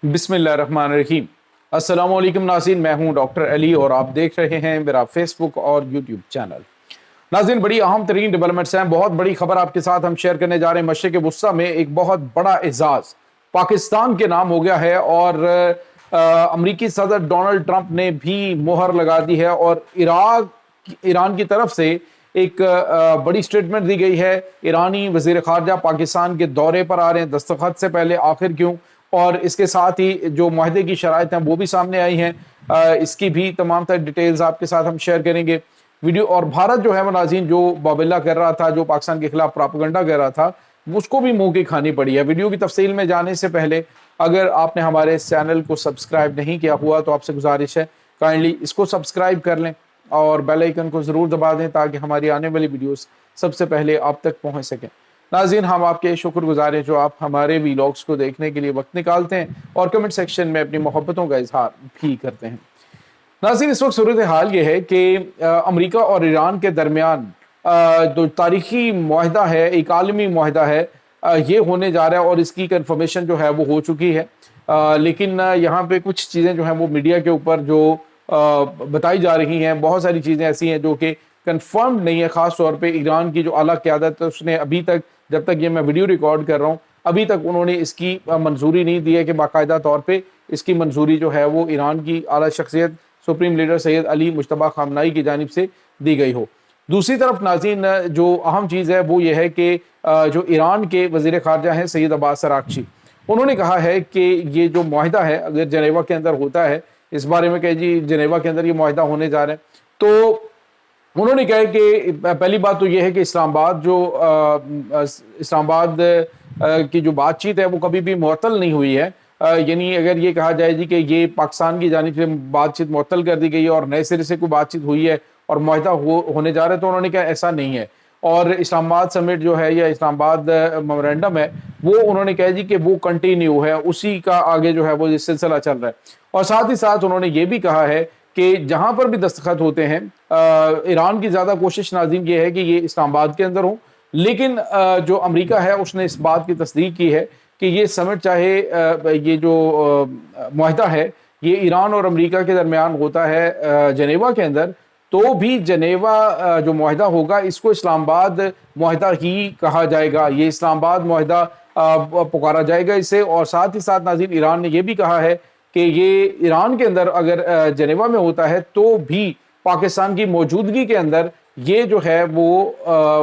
बिस्मिल्लाहिर्रहमानिर्रहीम। अस्सलाम वालेकुम नाज़रीन, मैं हूं डॉक्टर अली और आप देख रहे हैं मेरा फेसबुक और यूट्यूब चैनल। नाज़रीन, बड़ी अहम तरीन डेवलपमेंट्स हैं, बहुत बड़ी खबर आपके साथ हम शेयर करने जा रहे हैं। मशरिक़ वुस्ता में एक बहुत बड़ा एजाज़ पाकिस्तान के नाम हो गया है और अमरीकी सदर डोनाल्ड ट्रंप ने भी मोहर लगा दी है और ईरान की तरफ से एक बड़ी स्टेटमेंट दी गई है। ईरानी वज़ीर ख़ारजा पाकिस्तान के दौरे पर आ रहे हैं, दस्तखत से पहले आखिर क्यों, और इसके साथ ही जो मुआहदे की शराइत हैं वो भी सामने आई हैं। इसकी भी तमाम तर डिटेल्स आपके साथ हम शेयर करेंगे वीडियो। और भारत जो है वो नाज़रीन जो बाबिल्ला कर रहा था, जो पाकिस्तान के खिलाफ प्रोपेगेंडा कर रहा था, उसको भी मुंह की खानी पड़ी है। वीडियो की तफसील में जाने से पहले अगर आपने हमारे इस चैनल को सब्सक्राइब नहीं किया हुआ तो आपसे गुजारिश है काइंडली इसको सब्सक्राइब कर लें और बेल आइकन को ज़रूर दबा दें ताकि हमारी आने वाली वीडियोस सबसे पहले आप तक पहुंच सकें। नाज़रीन, हम आपके शुक्रगुजार हैं जो आप हमारे वीलॉग्स को देखने के लिए वक्त निकालते हैं और कमेंट सेक्शन में अपनी मोहब्बतों का इजहार भी करते हैं। नाज़रीन, इस वक्त सूरत हाल ये है कि अमेरिका और ईरान के दरमियान जो तारीखी मुआहदा है, एक आलमी मुआहदा है, ये होने जा रहा है और इसकी कंफर्मेशन जो है वो हो चुकी है। लेकिन यहाँ पे कुछ चीज़ें जो हैं वो मीडिया के ऊपर जो बताई जा रही हैं, बहुत सारी चीज़ें ऐसी हैं जो कि कंफर्म नहीं है। ख़ास तौर पे ईरान की जो आला क़यादत है उसने अभी तक, जब तक ये मैं वीडियो रिकॉर्ड कर रहा हूँ, अभी तक उन्होंने इसकी मंजूरी नहीं दी है कि बाकायदा तौर पे इसकी मंजूरी जो है वो ईरान की आला शख्सियत सुप्रीम लीडर सैयद अली मुश्तबा खामनाई की जानिब से दी गई हो। दूसरी तरफ नाज़रीन, जो अहम चीज़ है वो ये है कि जो ईरान के वज़ीर ख़ारजा हैं सैयद अब्बास अराग़ची, उन्होंने कहा है कि ये जो मुआहदा है अगर जनेवा के अंदर होता है, इस बारे में कहे जी जनेवा के अंदर ये मुआहदा होने जा रहा है, तो उन्होंने कहा कि पहली बात तो ये है कि इस्लामाबाद की जो बातचीत है वो कभी भी मुअत्तल नहीं हुई है। यानी अगर ये कहा जाए जी कि ये पाकिस्तान की जानिब से बातचीत मुअत्तल कर दी गई है और नए सिरे से कोई बातचीत हुई है और मुआहदा होने जा रहा है, तो उन्होंने कहा ऐसा नहीं है। और इस्लामाबाद समिट जो है या इस्लामाबाद मेमोरेंडम है वो उन्होंने कहा जी कि वो कंटिन्यू है, उसी का आगे जो है वो ये सिलसिला चल रहा है। और साथ ही साथ उन्होंने ये भी कहा है कि जहां पर भी दस्तखत होते हैं, ईरान की ज़्यादा कोशिश नाज़रीन ये है कि ये इस्लामाबाद के अंदर हो, लेकिन जो अमेरिका है उसने इस बात की तस्दीक की है कि ये समिट चाहे ये जो मुआहदा है ये ईरान और अमेरिका के दरमियान होता है जनेवा के अंदर, तो भी जनेवा जो मुआहदा होगा इसको इस्लामाबाद मुआहदा ही कहा जाएगा, ये इस्लामाबाद मुआहदा पुकारा जाएगा इसे। और साथ ही साथ नाज़रीन ईरान ने यह भी कहा है कि ये ईरान के अंदर अगर जनेवा में होता है तो भी पाकिस्तान की मौजूदगी के अंदर ये जो है वो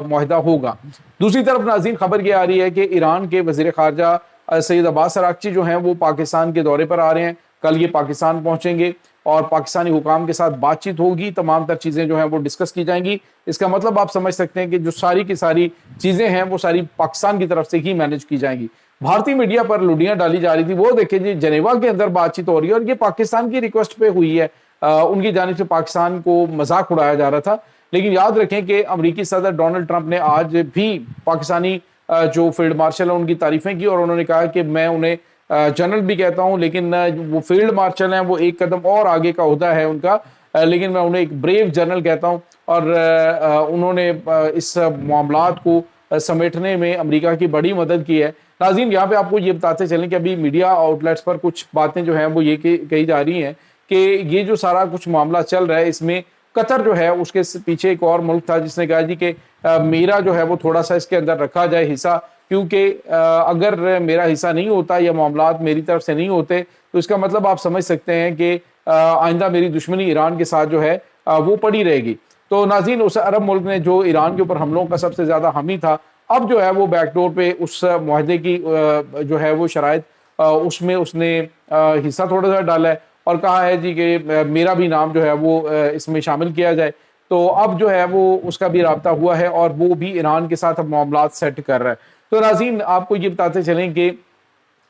मुआहदा होगा। दूसरी तरफ नाज़रीन खबर ये आ रही है कि ईरान के वज़ीर ख़ारजा सैयद अब्बास अराग़ची जो हैं वो पाकिस्तान के दौरे पर आ रहे हैं। कल ये पाकिस्तान पहुँचेंगे और पाकिस्तानी हुकाम के साथ बातचीत होगी, तमाम तर चीज़ें जो हैं वो डिस्कस की जाएंगी। इसका मतलब आप समझ सकते हैं कि जो सारी की सारी चीज़ें हैं वो सारी पाकिस्तान की तरफ से ही मैनेज की जाएंगी। भारतीय मीडिया पर लुडियां डाली जा रही थी, वो देखिए जी जनेवा के अंदर बातचीत हो रही है और ये पाकिस्तान की रिक्वेस्ट पे हुई है। उनकी जानिब से पाकिस्तान को मजाक उड़ाया जा रहा था। लेकिन याद रखें कि अमेरिकी सदर डोनाल्ड ट्रंप ने आज भी पाकिस्तानी जो फील्ड मार्शल है उनकी तारीफें की और उन्होंने कहा कि मैं उन्हें जनरल भी कहता हूं, लेकिन वो फील्ड मार्शल हैं वो एक कदम और आगे का ओहदा है उनका, लेकिन मैं उन्हें एक ब्रेव जनरल कहता हूं। और उन्होंने इस मामलात को समेटने में अमेरिका की बड़ी मदद की है। नाज़रीन, यहाँ पे आपको ये बताते चलें कि अभी मीडिया आउटलेट्स पर कुछ बातें जो हैं वो ये कही जा रही हैं कि ये जो सारा कुछ मामला चल रहा है इसमें कतर जो है उसके पीछे एक और मुल्क था जिसने कहा जी कि मेरा जो है वो थोड़ा सा इसके अंदर रखा जाए हिस्सा, क्योंकि अगर मेरा हिस्सा नहीं होता या मामलात मेरी तरफ से नहीं होते तो इसका मतलब आप समझ सकते हैं कि आइंदा मेरी दुश्मनी ईरान के साथ जो है वो पड़ी रहेगी। तो नाज़रीन, उस अरब मुल्क ने जो ईरान के ऊपर हमलों का सबसे ज़्यादा हामी था, अब जो है वो बैकडोर पे उस मुआहदे की जो है वो शराइत उसमें उसने हिस्सा थोड़ा सा डाला है और कहा है जी कि मेरा भी नाम जो है वो इसमें शामिल किया जाए। तो अब जो है वो उसका भी राब्ता हुआ है और वो भी ईरान के साथ अब मामलात सेट कर रहा है। तो नाज़रीन, आपको ये बताते चलें कि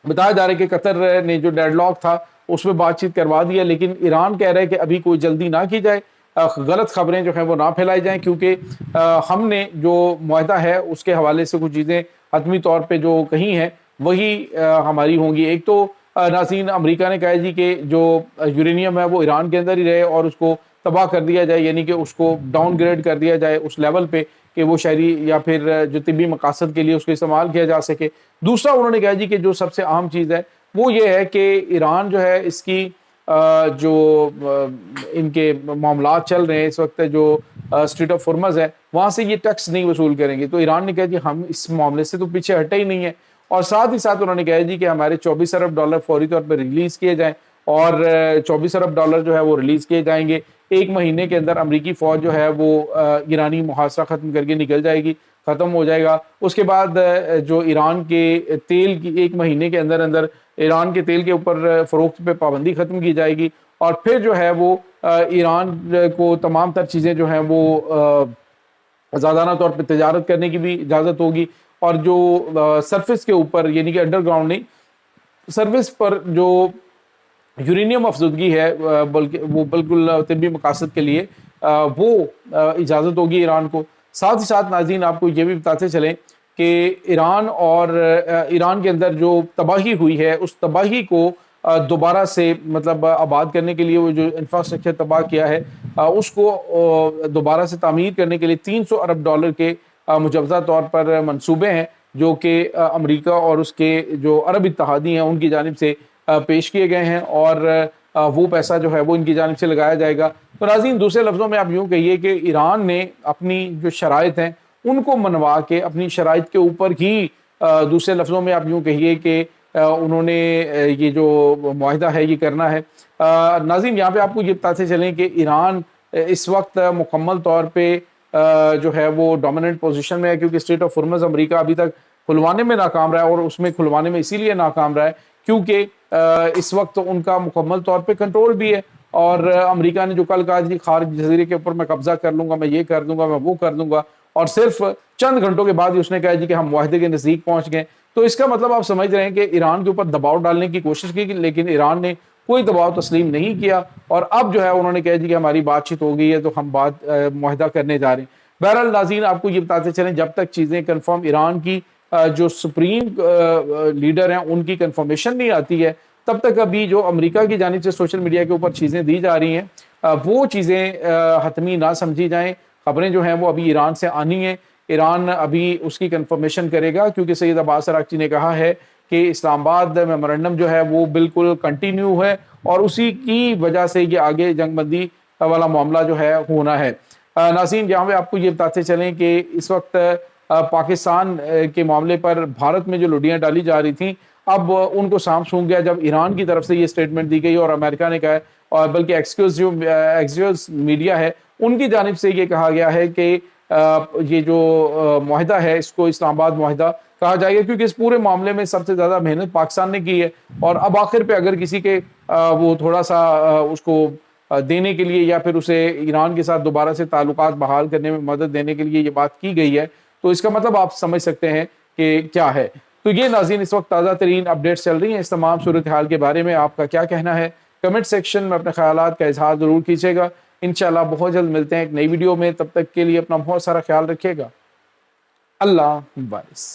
बताया जा रहा है कि कतर ने जो डेडलॉक था उसमें बातचीत करवा दी है, लेकिन ईरान कह रहा है कि अभी कोई जल्दी ना की जाए, गलत खबरें जो हैं वो ना फैलाई जाएं, क्योंकि हमने जो मुआहदा है उसके हवाले से कुछ चीज़ें हतमी तौर पे जो कही हैं वही हमारी होंगी। एक तो नाज़रीन अमेरिका ने कहा जी कि जो यूरेनियम है वो ईरान के अंदर ही रहे और उसको तबाह कर दिया जाए, यानी कि उसको डाउनग्रेड कर दिया जाए उस लेवल पे कि वो शहरी या फिर जो तिब्बी मकासद के लिए उसको इस्तेमाल किया जा सके। दूसरा उन्होंने कहा जी कि जो सबसे अहम चीज़ है وہ یہ ہے کہ ایران جو ہے اس کی جو ان کے معاملات چل رہے ہیں اس وقت جو اسٹریٹ آف ہرمز ہے وہاں سے یہ ٹیکس نہیں وصول کریں گے. تو ایران نے کہا کہ ہم اس معاملے سے تو پیچھے ہٹے ہی نہیں ہے, اور ساتھ ہی ساتھ انہوں نے کہا جی کہ ہمارے $24 ارب فوری طور پر ریلیز کیے جائیں, اور $24 ارب جو ہے وہ ریلیز کیے جائیں گے. 1 مہینے کے اندر امریکی فوج جو ہے وہ ایرانی محاصرہ ختم کر کے نکل جائے گی, ختم ہو جائے گا. اس کے بعد جو ایران کے تیل کی 1 مہینے کے اندر اندر ایران کے تیل کے اوپر فروخت پہ پابندی ختم کی جائے گی, اور پھر جو ہے وہ ایران کو تمام تر چیزیں جو ہیں وہ آزادانہ طور پہ تجارت کرنے کی بھی اجازت ہوگی. اور جو سرفس کے اوپر یعنی کہ انڈر گراؤنڈ نہیں, سروس پر جو یورینیم افزودگی ہے بلکہ وہ بالکل طبی مقاصد کے لیے وہ اجازت ہوگی ایران کو. ساتھ ہی ساتھ ناظرین آپ کو یہ بھی بتاتے چلیں کہ ایران اور ایران کے اندر جو تباہی ہوئی ہے اس تباہی کو دوبارہ سے مطلب آباد کرنے کے لیے, وہ جو انفراسٹرکچر تباہ کیا ہے اس کو دوبارہ سے تعمیر کرنے کے لیے $300 ارب کے مجوزہ طور پر منصوبے ہیں جو کہ امریکہ اور اس کے جو عرب اتحادی ہیں ان کی جانب سے پیش کیے گئے ہیں, اور وہ پیسہ جو ہے وہ ان کی جانب سے لگایا جائے گا. تو ناظرین دوسرے لفظوں میں آپ یوں کہیے کہ ایران نے اپنی جو شرائط ہیں ان کو منوا کے اپنی شرائط کے اوپر ہی دوسرے لفظوں میں آپ یوں کہیے کہ انہوں نے یہ جو معاہدہ ہے یہ کرنا ہے. ناظرین یہاں پہ آپ کو یہ بتاتے چلیں کہ ایران اس وقت مکمل طور پہ جو ہے وہ ڈومیننٹ پوزیشن میں ہے, کیونکہ اسٹریٹ آف ہرمز امریکہ ابھی تک کھلوانے میں ناکام رہا ہے, اور اس میں کھلوانے میں اسی لیے ناکام رہا ہے کیونکہ اس وقت ان کا مکمل طور پہ کنٹرول بھی ہے. اور امریکہ نے جو کل کہا جی خارج جزیرے کے اوپر میں قبضہ کر لوں گا, میں یہ کر دوں گا, میں وہ کر دوں گا, اور صرف چند گھنٹوں کے بعد ہی اس نے کہا جی کہ ہم معاہدے کے نزدیک پہنچ گئے. تو اس کا مطلب آپ سمجھ رہے ہیں کہ ایران کے اوپر دباؤ ڈالنے کی کوشش کی, لیکن ایران نے کوئی دباؤ تسلیم نہیں کیا, اور اب جو ہے انہوں نے کہا جی کہ ہماری بات چیت ہو گئی ہے تو ہم معاہدہ کرنے جا رہے ہیں. بہرحال ناظرین آپ کو یہ بتاتے چلیں جب تک چیزیں کنفرم ایران کی جو سپریم لیڈر ہیں ان کی کنفرمیشن نہیں آتی ہے تب تک ابھی جو امریکہ کی جانب سے سوشل میڈیا کے اوپر چیزیں دی جا رہی ہیں وہ چیزیں حتمی نہ سمجھی جائیں. خبریں جو ہیں وہ ابھی ایران سے آنی ہیں, ایران ابھی اس کی کنفرمیشن کرے گا, کیونکہ سید عباس اراغچی نے کہا ہے کہ اسلام آباد میمورنڈم جو ہے وہ بالکل کنٹینیو ہے, اور اسی کی وجہ سے یہ آگے جنگ بندی والا معاملہ جو ہے ہونا ہے. ناظرین یہاں پہ آپ کو یہ بتاتے چلیں کہ اس وقت پاکستان کے معاملے پر بھارت میں جو لڈیاں ڈالی جا رہی تھیں اب ان کو سانپ سونگ گیا جب ایران کی طرف سے یہ سٹیٹمنٹ دی گئی, اور امریکہ نے کہا ہے, اور بلکہ ایکسکیوز میڈیا ہے ان کی جانب سے یہ کہا گیا ہے کہ یہ جو معاہدہ ہے اس کو اسلام آباد معاہدہ کہا جائے گا, کیونکہ اس پورے معاملے میں سب سے زیادہ محنت پاکستان نے کی ہے, اور اب آخر پہ اگر کسی کے وہ تھوڑا سا اس کو دینے کے لیے یا پھر اسے ایران کے ساتھ دوبارہ سے تعلقات بحال کرنے میں مدد دینے کے لیے یہ بات کی گئی ہے تو اس کا مطلب آپ سمجھ سکتے ہیں کہ کیا ہے. تو یہ ناظرین اس وقت تازہ ترین اپڈیٹس چل رہی ہیں, اس تمام صورتحال کے بارے میں آپ کا کیا کہنا ہے کمنٹ سیکشن میں اپنے خیالات کا اظہار ضرور کیجیے گا. انشاءاللہ بہت جلد ملتے ہیں ایک نئی ویڈیو میں, تب تک کے لیے اپنا بہت سارا خیال رکھیے گا. اللہ حافظ.